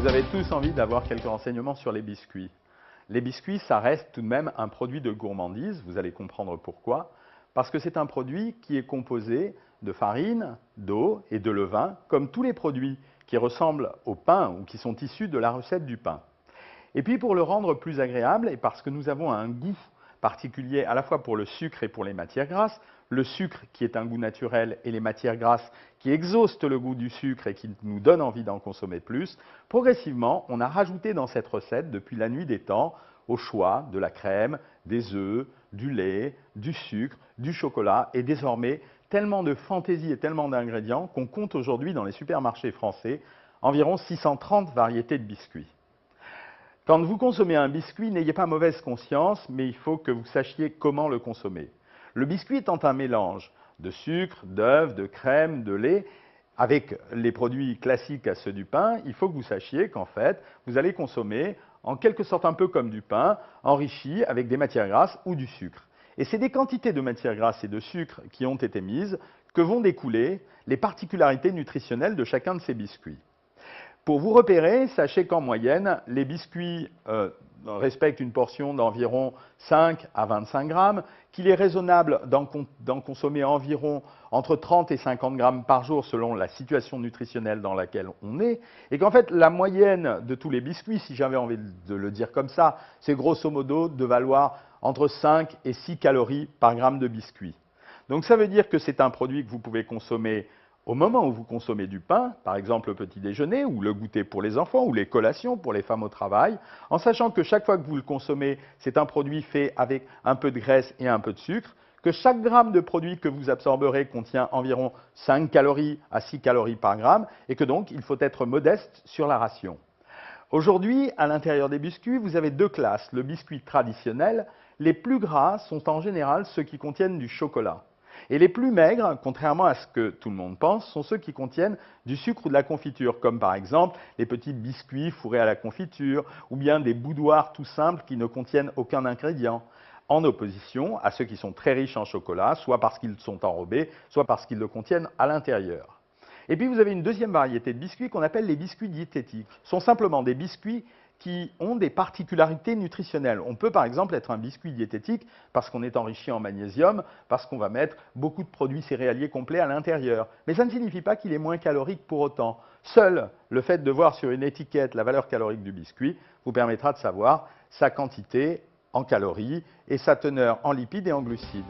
Vous avez tous envie d'avoir quelques renseignements sur les biscuits. Les biscuits, ça reste tout de même un produit de gourmandise, vous allez comprendre pourquoi. Parce que c'est un produit qui est composé de farine, d'eau et de levain, comme tous les produits qui ressemblent au pain ou qui sont issus de la recette du pain. Et puis pour le rendre plus agréable, et parce que nous avons un goût particulier à la fois pour le sucre et pour les matières grasses, le sucre qui est un goût naturel et les matières grasses qui exhaustent le goût du sucre et qui nous donnent envie d'en consommer plus, progressivement, on a rajouté dans cette recette, depuis la nuit des temps, au choix de la crème, des œufs, du lait, du sucre, du chocolat et désormais tellement de fantaisie et tellement d'ingrédients qu'on compte aujourd'hui dans les supermarchés français environ 630 variétés de biscuits. Quand vous consommez un biscuit, n'ayez pas mauvaise conscience, mais il faut que vous sachiez comment le consommer. Le biscuit étant un mélange de sucre, d'œufs, de crème, de lait, avec les produits classiques à ceux du pain, il faut que vous sachiez qu'en fait, vous allez consommer en quelque sorte un peu comme du pain, enrichi avec des matières grasses ou du sucre. Et c'est des quantités de matières grasses et de sucre qui ont été mises que vont découler les particularités nutritionnelles de chacun de ces biscuits. Pour vous repérer, sachez qu'en moyenne, les biscuits respectent une portion d'environ 5 à 25 grammes, qu'il est raisonnable d'en consommer environ entre 30 et 50 grammes par jour selon la situation nutritionnelle dans laquelle on est, et qu'en fait, la moyenne de tous les biscuits, si j'avais envie de le dire comme ça, c'est grosso modo de valoir entre 5 et 6 calories par gramme de biscuit. Donc ça veut dire que c'est un produit que vous pouvez consommer au moment où vous consommez du pain, par exemple le petit déjeuner ou le goûter pour les enfants ou les collations pour les femmes au travail, en sachant que chaque fois que vous le consommez, c'est un produit fait avec un peu de graisse et un peu de sucre, que chaque gramme de produit que vous absorberez contient environ 5 calories à 6 calories par gramme et que donc il faut être modeste sur la ration. Aujourd'hui, à l'intérieur des biscuits, vous avez deux classes. Le biscuit traditionnel, les plus gras sont en général ceux qui contiennent du chocolat. Et les plus maigres, contrairement à ce que tout le monde pense, sont ceux qui contiennent du sucre ou de la confiture, comme par exemple les petits biscuits fourrés à la confiture, ou bien des boudoirs tout simples qui ne contiennent aucun ingrédient, en opposition à ceux qui sont très riches en chocolat, soit parce qu'ils sont enrobés, soit parce qu'ils le contiennent à l'intérieur. Et puis vous avez une deuxième variété de biscuits qu'on appelle les biscuits diététiques. Ce sont simplement des biscuits qui ont des particularités nutritionnelles. On peut par exemple être un biscuit diététique parce qu'on est enrichi en magnésium, parce qu'on va mettre beaucoup de produits céréaliers complets à l'intérieur. Mais ça ne signifie pas qu'il est moins calorique pour autant. Seul le fait de voir sur une étiquette la valeur calorique du biscuit vous permettra de savoir sa quantité en calories et sa teneur en lipides et en glucides.